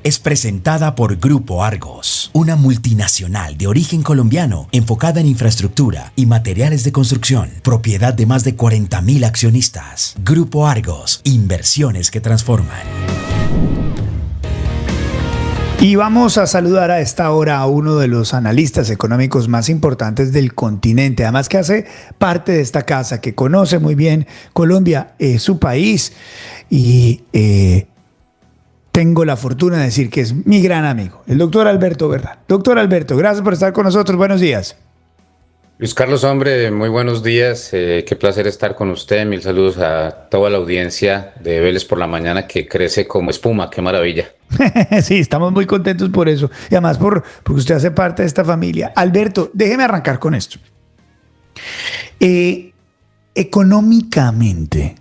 Es presentada por Grupo Argos, una multinacional de origen colombiano enfocada en infraestructura y materiales de construcción, propiedad de más de 40.000 accionistas. Grupo Argos, inversiones que transforman. Y vamos a saludar a esta hora a uno de los analistas económicos más importantes del continente, además que hace parte de esta casa, que conoce muy bien Colombia, su país, y tengo la fortuna de decir que es mi gran amigo, el doctor Alberto Bernal. Doctor Alberto, gracias por estar con nosotros. Buenos días. Luis Carlos, hombre, muy buenos días. Qué placer estar con usted. Mil saludos a toda la audiencia de Vélez por la Mañana, que crece como espuma. Qué maravilla. Sí, estamos muy contentos por eso. Y además porque usted hace parte de esta familia. Alberto, déjeme arrancar con esto. Económicamente,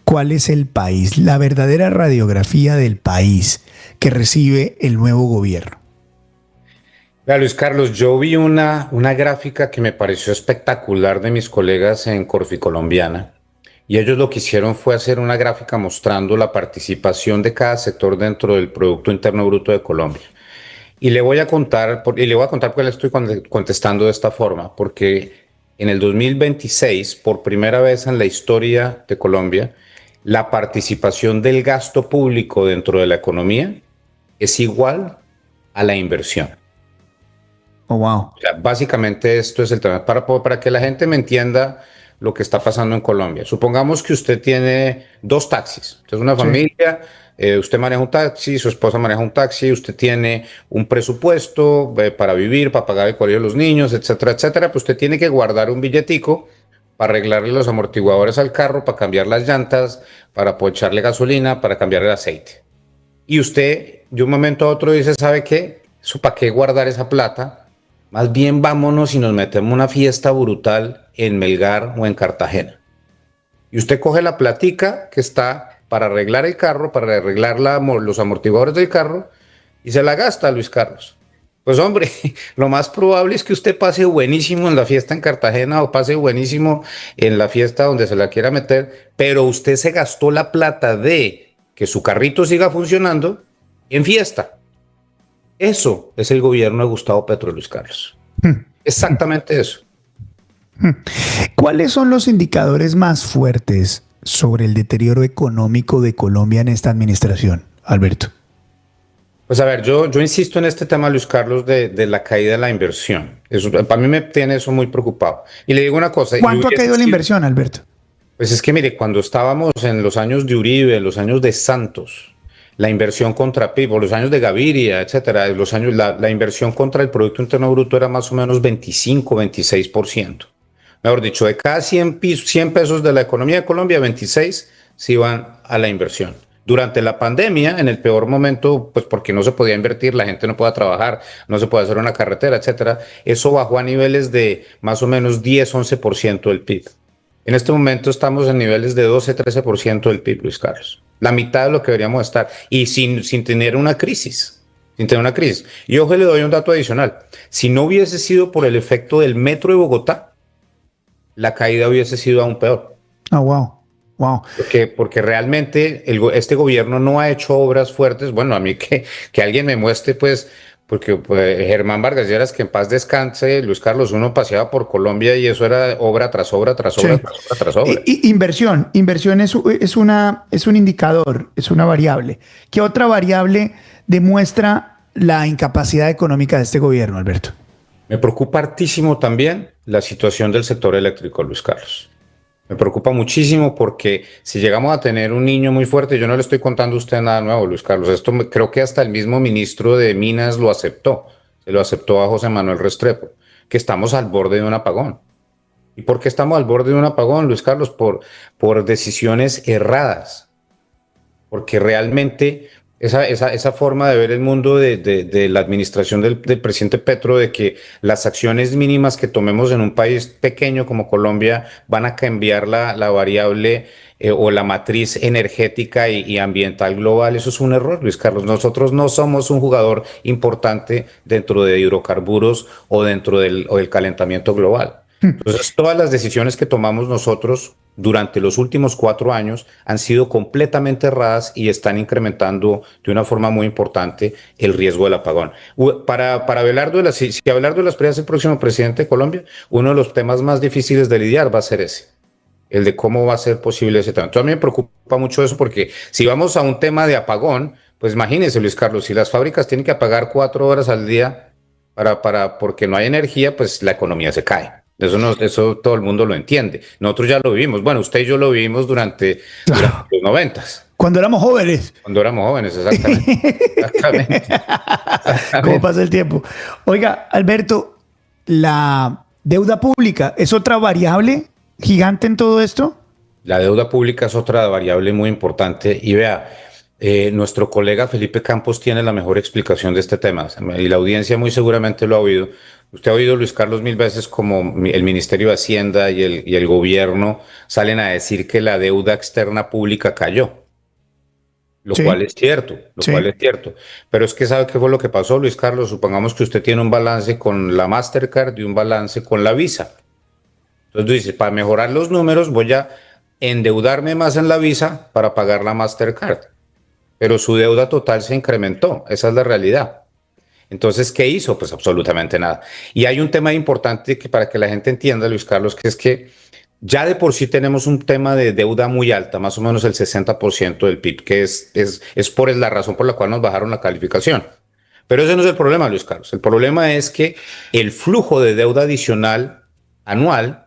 ¿cuál es el país, la verdadera radiografía del país que recibe el nuevo gobierno? Vea, Luis Carlos, yo vi una gráfica que me pareció espectacular de mis colegas en Corficolombiana, y ellos lo que hicieron fue hacer una gráfica mostrando la participación de cada sector dentro del Producto Interno Bruto de Colombia. Y le voy a contar, por qué le estoy contestando de esta forma, porque en el 2026, por primera vez en la historia de Colombia, la participación del gasto público dentro de la economía es igual a la inversión. Oh, wow. O sea, básicamente esto es el tema. Para que la gente me entienda lo que está pasando en Colombia. Supongamos que usted tiene 2 taxis. Usted es una familia, usted maneja un taxi, su esposa maneja un taxi, usted tiene un presupuesto para vivir, para pagar el colegio de los niños, etcétera, etcétera. Pues usted tiene que guardar un billetico para arreglarle los amortiguadores al carro, para cambiar las llantas, para echarle gasolina, para cambiar el aceite. Y usted de un momento a otro dice, ¿sabe qué? ¿Eso para qué guardar esa plata? Más bien vámonos y nos metemos una fiesta brutal en Melgar o en Cartagena. Y usted coge la platica que está para arreglar el carro, para arreglar los amortiguadores del carro, y se la gasta, Luis Carlos. Pues hombre, lo más probable es que usted pase buenísimo en la fiesta en Cartagena o pase buenísimo en la fiesta donde se la quiera meter, pero usted se gastó la plata de que su carrito siga funcionando en fiesta. Eso es el gobierno de Gustavo Petro, Luis Carlos. Exactamente eso. ¿Cuáles son los indicadores más fuertes sobre el deterioro económico de Colombia en esta administración, Alberto? Pues a ver, yo insisto en este tema, Luis Carlos, de la caída de la inversión. Eso, para mí me tiene eso muy preocupado. Y le digo una cosa. ¿Cuánto ha caído la inversión, Alberto? Pues es que mire, cuando estábamos en los años de Uribe, en los años de Santos, la inversión contra PIB, o los años de Gaviria, etcétera, la inversión contra el Producto Interno Bruto era más o menos 25, 26%. Mejor dicho, de cada 100 pesos de la economía de Colombia, 26 se iban a la inversión. Durante la pandemia, en el peor momento, pues porque no se podía invertir, la gente no podía trabajar, no se podía hacer una carretera, etcétera, eso bajó a niveles de más o menos 10, 11% del PIB. En este momento estamos en niveles de 12, 13% del PIB, Luis Carlos. La mitad de lo que deberíamos estar, y sin tener una crisis. Sin tener una crisis. Y ojo, le doy un dato adicional. Si no hubiese sido por el efecto del metro de Bogotá, la caída hubiese sido aún peor. Ah, wow. Wow. Porque realmente este gobierno no ha hecho obras fuertes. Bueno, a mí que alguien me muestre, pues, porque Germán Vargas Lleras, que en paz descanse, Luis Carlos, uno paseaba por Colombia y eso era obra tras obra, tras obra, sí, tras obra, tras obra. Inversión es un indicador, es una variable. ¿Qué otra variable demuestra la incapacidad económica de este gobierno, Alberto? Me preocupa hartísimo también la situación del sector eléctrico, Luis Carlos. Me preocupa muchísimo porque si llegamos a tener un niño muy fuerte, yo no le estoy contando a usted nada nuevo, Luis Carlos, creo que hasta el mismo ministro de Minas lo aceptó, se lo aceptó a José Manuel Restrepo, que estamos al borde de un apagón. ¿Y por qué estamos al borde de un apagón, Luis Carlos? Por decisiones erradas, porque realmente esa forma de ver el mundo de la administración del presidente Petro, de que las acciones mínimas que tomemos en un país pequeño como Colombia van a cambiar la variable o la matriz energética y ambiental global, eso es un error, Luis Carlos. Nosotros no somos un jugador importante dentro de hidrocarburos o dentro del calentamiento global. Entonces, todas las decisiones que tomamos nosotros durante los últimos 4 años han sido completamente erradas y están incrementando de una forma muy importante el riesgo del apagón. Para Abelardo, si Abelardo de las Pérez es el próximo presidente de Colombia, uno de los temas más difíciles de lidiar va a ser ese, el de cómo va a ser posible ese tema. Entonces, a mí me preocupa mucho eso porque si vamos a un tema de apagón, pues imagínese, Luis Carlos, si las fábricas tienen que apagar 4 horas al día porque no hay energía, pues la economía se cae. Eso, eso todo el mundo lo entiende. Nosotros ya lo vivimos. Bueno, usted y yo lo vivimos durante los 90. Cuando éramos jóvenes. Cuando éramos jóvenes, exactamente. Exactamente. ¿Cómo pasa el tiempo? Oiga, Alberto, la deuda pública es otra variable gigante en todo esto. La deuda pública es otra variable muy importante. Y vea, nuestro colega Felipe Campos tiene la mejor explicación de este tema. Y la audiencia muy seguramente lo ha oído. Usted ha oído, Luis Carlos, mil veces como el Ministerio de Hacienda y el gobierno salen a decir que la deuda externa pública cayó. Lo cual es cierto, cual es cierto. Pero es que ¿sabe qué fue lo que pasó, Luis Carlos? Supongamos que usted tiene un balance con la Mastercard y un balance con la Visa. Entonces tú dices, para mejorar los números voy a endeudarme más en la Visa para pagar la Mastercard. Pero su deuda total se incrementó. Esa es la realidad. Entonces, ¿qué hizo? Pues absolutamente nada. Y hay un tema importante que para que la gente entienda, Luis Carlos, que es que ya de por sí tenemos un tema de deuda muy alta, más o menos el 60% del PIB, que es por la razón por la cual nos bajaron la calificación. Pero ese no es el problema, Luis Carlos. El problema es que el flujo de deuda adicional anual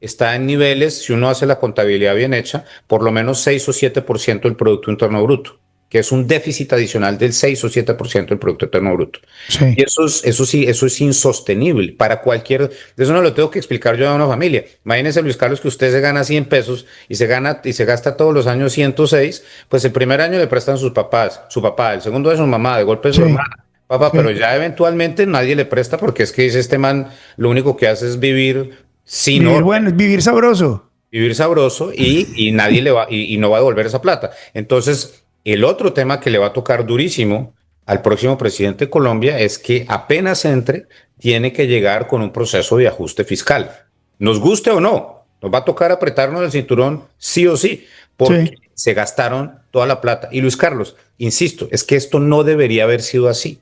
está en niveles, si uno hace la contabilidad bien hecha, por lo menos 6 o 7% del Producto Interno Bruto, que es un déficit adicional del 6 o 7% del Producto Interno Bruto. Sí. Y eso es insostenible para cualquier... Eso no lo tengo que explicar yo a una familia. Imagínese, Luis Carlos, que usted se gana 100 pesos y se gasta todos los años 106, pues el primer año le prestan sus papás, su papá, el segundo de su mamá, de golpe de su hermana. Papá, pero ya eventualmente nadie le presta porque es que dice este man, lo único que hace es vivir sin orden. Bueno, vivir sabroso. Vivir sabroso y nadie le va, y no va a devolver esa plata. Entonces... El otro tema que le va a tocar durísimo al próximo presidente de Colombia es que apenas entre, tiene que llegar con un proceso de ajuste fiscal. Nos guste o no, nos va a tocar apretarnos el cinturón sí o sí, porque se gastaron toda la plata. Y Luis Carlos, insisto, es que esto no debería haber sido así.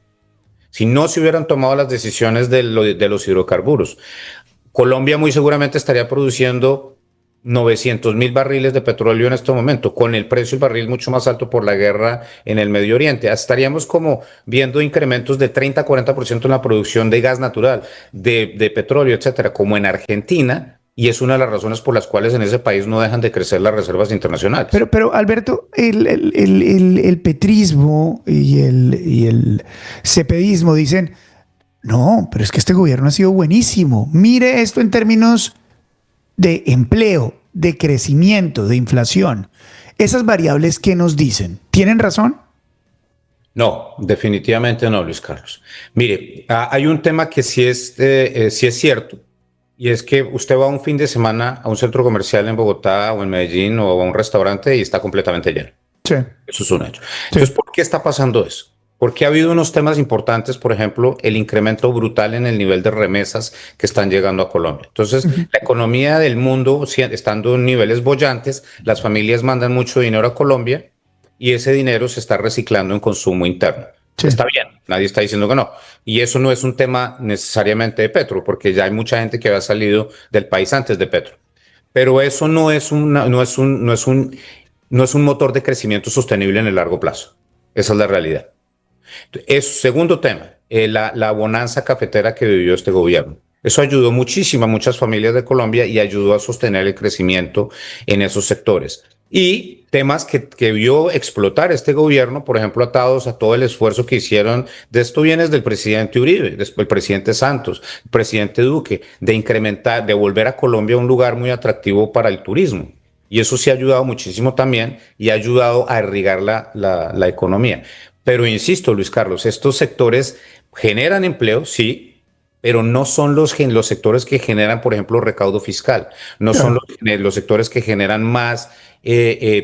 Si no se hubieran tomado las decisiones de los hidrocarburos, Colombia muy seguramente estaría produciendo 900,000 barriles de petróleo en este momento, con el precio del barril mucho más alto por la guerra en el Medio Oriente. Estaríamos como viendo incrementos de 30-40% en la producción de gas natural, de petróleo, etcétera, como en Argentina, y es una de las razones por las cuales en ese país no dejan de crecer las reservas internacionales. Pero Alberto, el petrismo y el cepedismo dicen, no, pero es que este gobierno ha sido buenísimo. Mire esto en términos de empleo, de crecimiento, de inflación. Esas variables, ¿qué nos dicen? ¿Tienen razón? No, definitivamente no, Luis Carlos. Mire, hay un tema que sí es cierto, y es que usted va un fin de semana a un centro comercial en Bogotá o en Medellín o a un restaurante y está completamente lleno. Sí. Eso es un hecho. Entonces, ¿por qué está pasando eso? Porque ha habido unos temas importantes, por ejemplo, el incremento brutal en el nivel de remesas que están llegando a Colombia. Entonces, la economía del mundo, estando en niveles bollantes, las familias mandan mucho dinero a Colombia y ese dinero se está reciclando en consumo interno. Sí. Está bien, nadie está diciendo que no. Y eso no es un tema necesariamente de Petro, porque ya hay mucha gente que había salido del país antes de Petro. Pero eso no es un motor de crecimiento sostenible en el largo plazo. Esa es la realidad. Segundo tema, la bonanza cafetera que vivió este gobierno. Eso ayudó muchísimo a muchas familias de Colombia y ayudó a sostener el crecimiento en esos sectores. Y temas que vio explotar este gobierno, por ejemplo, atados a todo el esfuerzo que hicieron, de esto viene del presidente Uribe, después el presidente Santos, el presidente Duque, de incrementar, de volver a Colombia un lugar muy atractivo para el turismo. Y eso sí ha ayudado muchísimo también y ha ayudado a irrigar la economía. Pero insisto, Luis Carlos, estos sectores generan empleo, sí, pero no son los sectores que generan, por ejemplo, recaudo fiscal. No son los sectores que generan más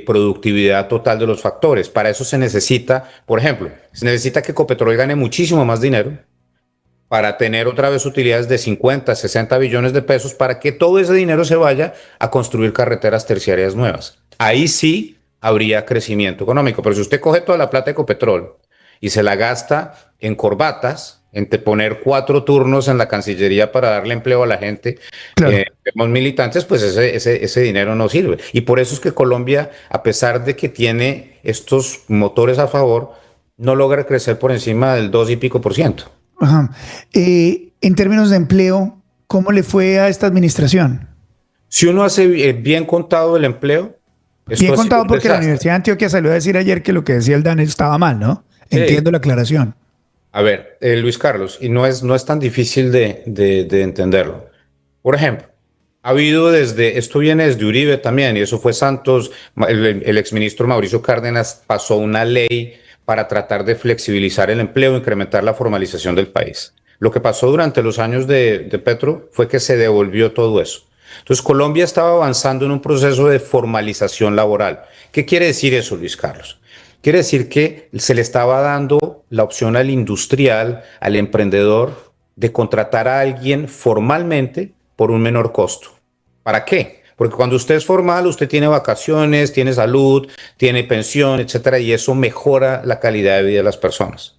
productividad total de los factores. Para eso se necesita, por ejemplo, se necesita que Ecopetrol gane muchísimo más dinero para tener otra vez utilidades de 50, 60 billones de pesos para que todo ese dinero se vaya a construir carreteras terciarias nuevas. Ahí sí habría crecimiento económico, pero si usted coge toda la plata de Ecopetrol y se la gasta en corbatas, en poner 4 turnos en la Cancillería para darle empleo a la gente, Claro. los militantes, pues ese dinero no sirve. Y por eso es que Colombia, a pesar de que tiene estos motores a favor, no logra crecer por encima del 2 y pico por ciento. Ajá. En términos de empleo, ¿cómo le fue a esta administración? Si uno hace bien contado el empleo, Bien esto ha sido contado un porque la desastre. Universidad de Antioquia salió a decir ayer que lo que decía el DANE estaba mal, ¿no? Sí. Entiendo la aclaración. A ver, Luis Carlos, y no es tan difícil de entenderlo. Por ejemplo, ha habido esto viene desde Uribe también, y eso fue Santos, el exministro Mauricio Cárdenas pasó una ley para tratar de flexibilizar el empleo, incrementar la formalización del país. Lo que pasó durante los años de Petro fue que se devolvió todo eso. Entonces, Colombia estaba avanzando en un proceso de formalización laboral. ¿Qué quiere decir eso, Luis Carlos? Quiere decir que se le estaba dando la opción al industrial, al emprendedor, de contratar a alguien formalmente por un menor costo. ¿Para qué? Porque cuando usted es formal, usted tiene vacaciones, tiene salud, tiene pensión, etcétera, y eso mejora la calidad de vida de las personas.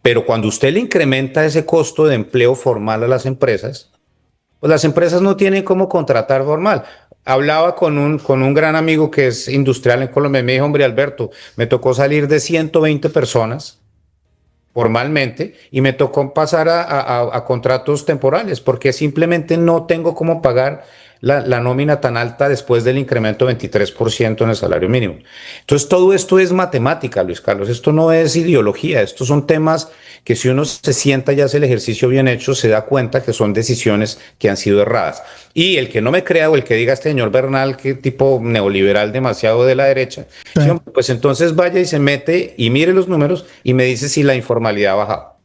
Pero cuando usted le incrementa ese costo de empleo formal a las empresas, pues las empresas no tienen cómo contratar formal. Hablaba con un gran amigo que es industrial en Colombia y me dijo, hombre, Alberto, me tocó salir de 120 personas formalmente y me tocó pasar a contratos temporales porque simplemente no tengo cómo pagar la nómina tan alta después del incremento 23% en el salario mínimo. Entonces, todo esto es matemática, Luis Carlos. Esto no es ideología. Estos son temas que si uno se sienta y hace el ejercicio bien hecho, se da cuenta que son decisiones que han sido erradas. Y el que no me crea o el que diga este señor Bernal, que tipo neoliberal demasiado de la derecha, Sí. sí, hombre, pues entonces vaya y se mete y mire los números y me dice si la informalidad ha bajado.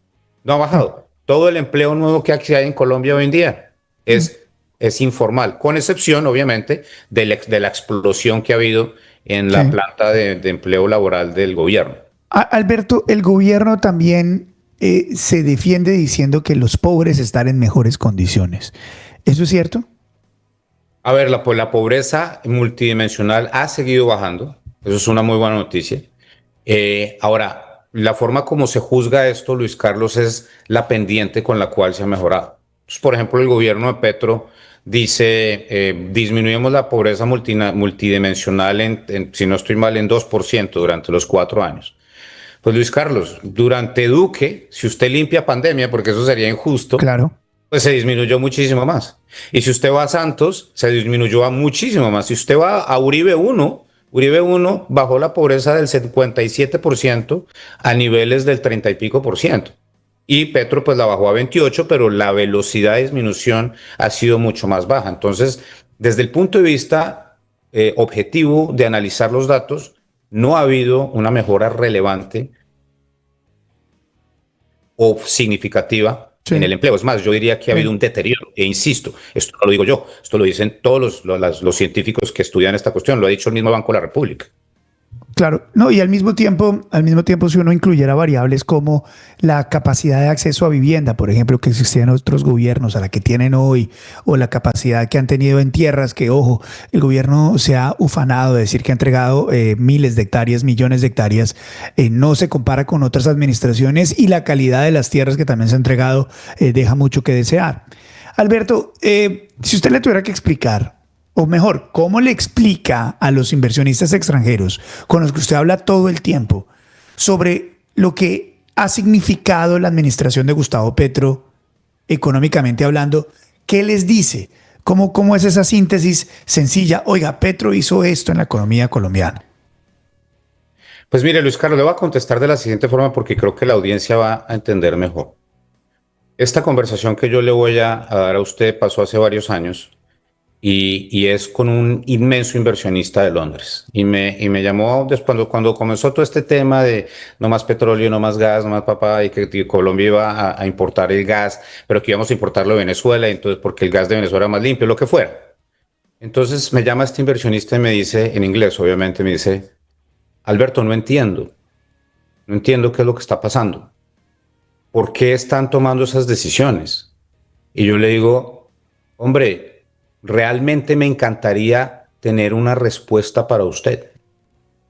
No ha bajado. Todo el empleo nuevo que hay en Colombia hoy en día es informal, con excepción, obviamente, de la explosión que ha habido en la Sí. planta de empleo laboral del gobierno. Alberto, el gobierno también se defiende diciendo que los pobres están en mejores condiciones. ¿Eso es cierto? A ver, la pobreza multidimensional ha seguido bajando. Eso es una muy buena noticia. Ahora, la forma como se juzga esto, Luis Carlos, es la pendiente con la cual se ha mejorado. Entonces, por ejemplo, el gobierno de Petro dice, disminuimos la pobreza multidimensional si no estoy mal, en 2% durante los 4 años. Pues Luis Carlos, durante Duque, si usted limpia pandemia, porque eso sería injusto, Claro. pues se disminuyó muchísimo más. Y si usted va a Santos, se disminuyó a muchísimo más. Si usted va a Uribe 1 bajó la pobreza del 57% a niveles del 30 y pico por ciento. Y Petro pues la bajó a 28, pero la velocidad de disminución ha sido mucho más baja. Entonces, desde el punto de vista objetivo de analizar los datos, no ha habido una mejora relevante o significativa en Sí. el empleo. Es más, yo diría que ha habido Sí. un deterioro. E insisto, esto no lo digo yo, esto lo dicen todos los científicos que estudian esta cuestión, lo ha dicho el mismo Banco de la República. Claro, no, y al mismo tiempo, si uno incluyera variables como la capacidad de acceso a vivienda, por ejemplo, que existían en otros gobiernos, a la que tienen hoy, o la capacidad que han tenido en tierras, que ojo, el gobierno se ha ufanado de decir que ha entregado miles de hectáreas, millones de hectáreas, no se compara con otras administraciones y la calidad de las tierras que también se ha entregado deja mucho que desear. Alberto, si usted le tuviera que explicar, o mejor, ¿cómo le explica a los inversionistas extranjeros con los que usted habla todo el tiempo sobre lo que ha significado la administración de Gustavo Petro económicamente hablando? ¿Qué les dice? ¿Cómo es esa síntesis sencilla? Oiga, Petro hizo esto en la economía colombiana. Pues mire, Luis Carlos, le voy a contestar de la siguiente forma porque creo que la audiencia va a entender mejor. Esta conversación que yo le voy a dar a usted pasó hace varios años y es con un inmenso inversionista de Londres. Y me llamó cuando comenzó todo este tema de no más petróleo, no más gas, no más papá, y que Colombia iba a importar el gas, pero que íbamos a importarlo de Venezuela, entonces porque el gas de Venezuela era más limpio, lo que fuera. Entonces me llama este inversionista y me dice, en inglés obviamente, me dice, Alberto, no entiendo qué es lo que está pasando. ¿por qué están tomando esas decisiones? Y yo le digo, hombre, realmente me encantaría tener una respuesta para usted,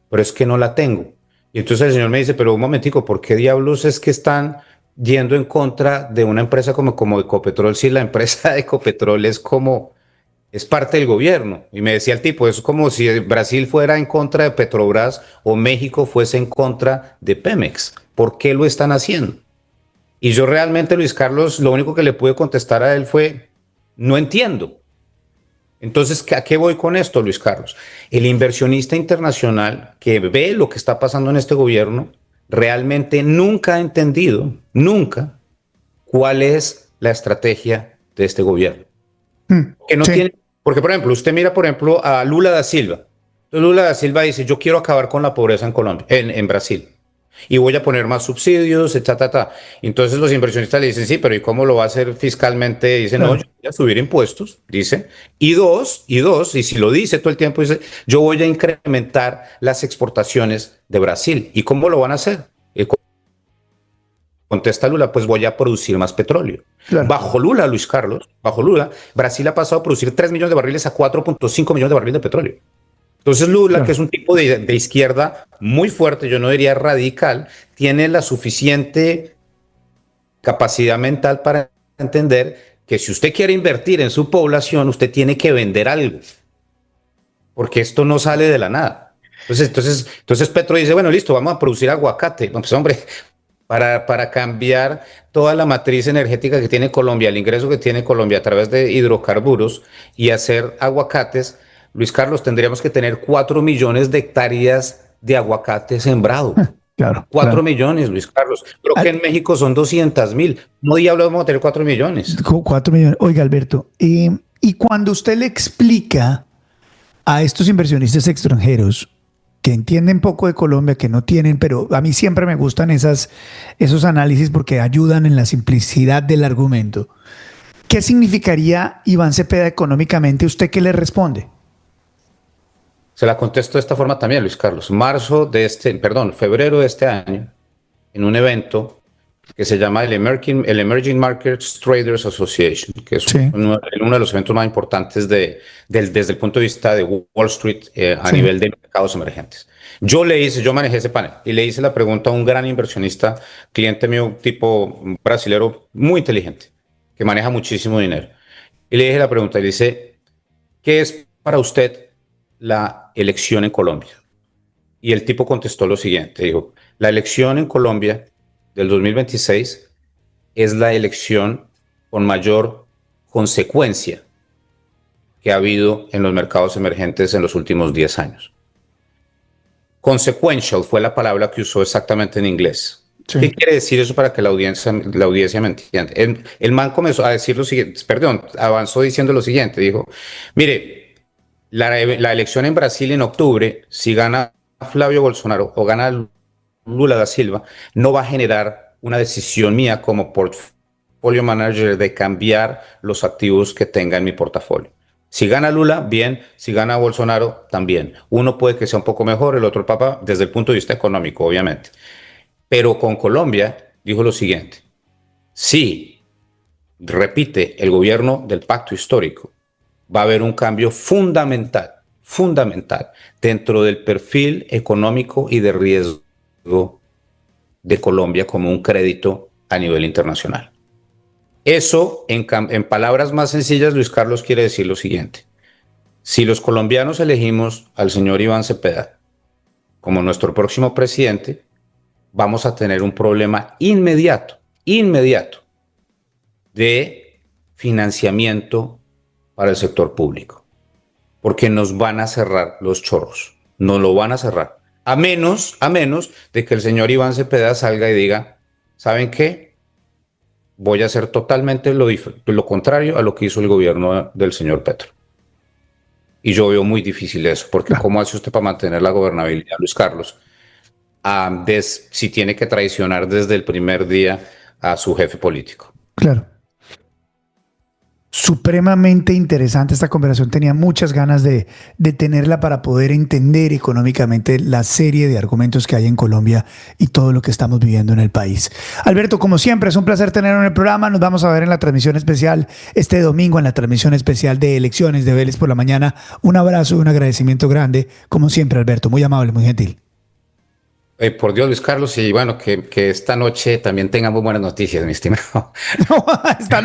pero es que no la tengo. Y entonces el señor me dice, pero un momentico, ¿por qué diablos es que están yendo en contra de una empresa como Ecopetrol si la empresa de Ecopetrol es parte del gobierno? Y me decía el tipo, es como si Brasil fuera en contra de Petrobras o México fuese en contra de Pemex. ¿Por qué lo están haciendo? Y yo realmente, Luis Carlos, lo único que le pude contestar a él fue, no entiendo. Entonces, ¿a qué voy con esto, Luis Carlos? El inversionista internacional que ve lo que está pasando en este gobierno realmente nunca ha entendido, nunca, cuál es la estrategia de este gobierno. Que no Sí, tiene, porque, por ejemplo, usted mira, por ejemplo, a Lula da Silva. Entonces, Lula da Silva dice, yo quiero acabar con la pobreza en Colombia, en Brasil. Y voy a poner más subsidios, ta. Entonces los inversionistas le dicen, sí, pero ¿y cómo lo va a hacer fiscalmente? Dice, no, claro. yo voy a subir impuestos, dice. Y si lo dice todo el tiempo, dice, yo voy a incrementar las exportaciones de Brasil. ¿Y cómo lo van a hacer? Contesta Lula, pues voy a producir más petróleo. Claro. Bajo Lula, Luis Carlos, bajo Lula, Brasil ha pasado a producir 3 millones de barriles a 4,5 millones de barriles de petróleo. Entonces Lula, que Claro. es un tipo de izquierda muy fuerte, yo no diría radical, tiene la suficiente capacidad mental para entender que si usted quiere invertir en su población, usted tiene que vender algo, porque esto no sale de la nada. Entonces Petro dice, bueno, listo, vamos a producir aguacate. No, pues hombre, para cambiar toda la matriz energética que tiene Colombia, el ingreso que tiene Colombia a través de hidrocarburos y hacer aguacates, Luis Carlos, tendríamos que tener 4 millones de hectáreas de aguacate sembrado. Claro, 4 claro. millones, Luis Carlos. Creo que Al- en México son 200.000. No diablos vamos a tener 4 millones. 4 millones. Oiga, Alberto, y cuando usted le explica a estos inversionistas extranjeros que entienden poco de Colombia, que no tienen, pero a mí siempre me gustan esos análisis porque ayudan en la simplicidad del argumento. ¿Qué significaría Iván Cepeda económicamente? ¿Usted qué le responde? Se la contesto de esta forma también, Luis Carlos. Febrero de este año, en un evento que se llama el Emerging Markets Traders Association, que es Sí, uno de los eventos más importantes desde el punto de vista de Wall Street a sí, nivel de mercados emergentes. Yo manejé ese panel y le hice la pregunta a un gran inversionista, cliente mío, tipo brasilero, muy inteligente, que maneja muchísimo dinero. Y le dije la pregunta, y le dice, ¿qué es para usted la elección en Colombia? Y el tipo contestó lo siguiente, dijo, la elección en Colombia del 2026 es la elección con mayor consecuencia que ha habido en los mercados emergentes en los últimos 10 años. Consequential fue la palabra que usó exactamente en inglés. ¿Qué sí. quiere decir eso para que la audiencia me entienda? El man comenzó a decir lo siguiente, avanzó diciendo lo siguiente, dijo, mire, la elección en Brasil en octubre, si gana Flavio Bolsonaro o gana Lula da Silva, no va a generar una decisión mía como portfolio manager de cambiar los activos que tenga en mi portafolio. Si gana Lula, bien. Si gana Bolsonaro, también. Uno puede que sea un poco mejor, el otro el Papa, desde el punto de vista económico, obviamente. Pero con Colombia dijo lo siguiente. Sí, repite el gobierno del pacto histórico, va a haber un cambio fundamental dentro del perfil económico y de riesgo de Colombia como un crédito a nivel internacional. Eso, en palabras más sencillas, Luis Carlos, quiere decir lo siguiente. Si los colombianos elegimos al señor Iván Cepeda como nuestro próximo presidente, vamos a tener un problema inmediato de financiamiento para el sector público, porque nos van a cerrar los chorros, nos lo van a cerrar, a menos de que el señor Iván Cepeda salga y diga, ¿saben qué? Voy a hacer totalmente lo contrario a lo que hizo el gobierno del señor Petro. Y yo veo muy difícil eso, porque Claro, ¿cómo hace usted para mantener la gobernabilidad, Luis Carlos? Si tiene que traicionar desde el primer día a su jefe político. claro. supremamente interesante esta conversación. Tenía muchas ganas de tenerla para poder entender económicamente la serie de argumentos que hay en Colombia y todo lo que estamos viviendo en el país. Alberto, como siempre, es un placer tenerlo en el programa. Nos vamos a ver en la transmisión especial este domingo, en la transmisión especial de elecciones de Vélez por la Mañana. Un abrazo y un agradecimiento grande. Como siempre, Alberto, muy amable, muy gentil. Por Dios, Luis Carlos, y bueno, que esta noche también tengamos buenas noticias, mi estimado. No, esta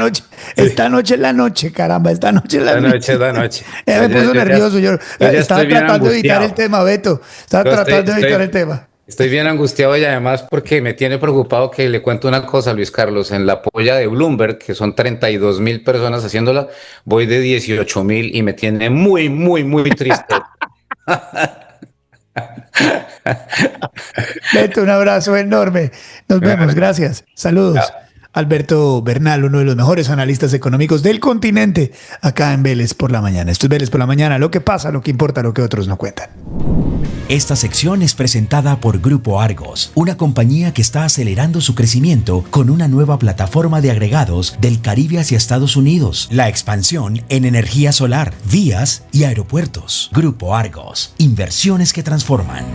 noche es la noche, caramba, esta noche es la noche. Es la noche. Me puso nervioso, yo ya estaba estoy bien tratando de evitar angustiado. el tema, Beto. Estaba tratando de evitar el tema. Estoy bien angustiado y además porque me tiene preocupado que le cuento una cosa, Luis Carlos. En la polla de Bloomberg, que son 32.000 personas haciéndola, voy de 18.000 y me tiene muy, muy, muy triste. Beto, un abrazo enorme. Nos vemos, gracias. Saludos. Alberto Bernal, uno de los mejores analistas económicos del continente, acá en Vélez por la Mañana. Esto es Vélez por la Mañana, lo que pasa, lo que importa, lo que otros no cuentan. Esta sección es presentada por Grupo Argos, una compañía que está acelerando su crecimiento con una nueva plataforma de agregados del Caribe hacia Estados Unidos. La expansión en energía solar, vías y aeropuertos. Grupo Argos, inversiones que transforman.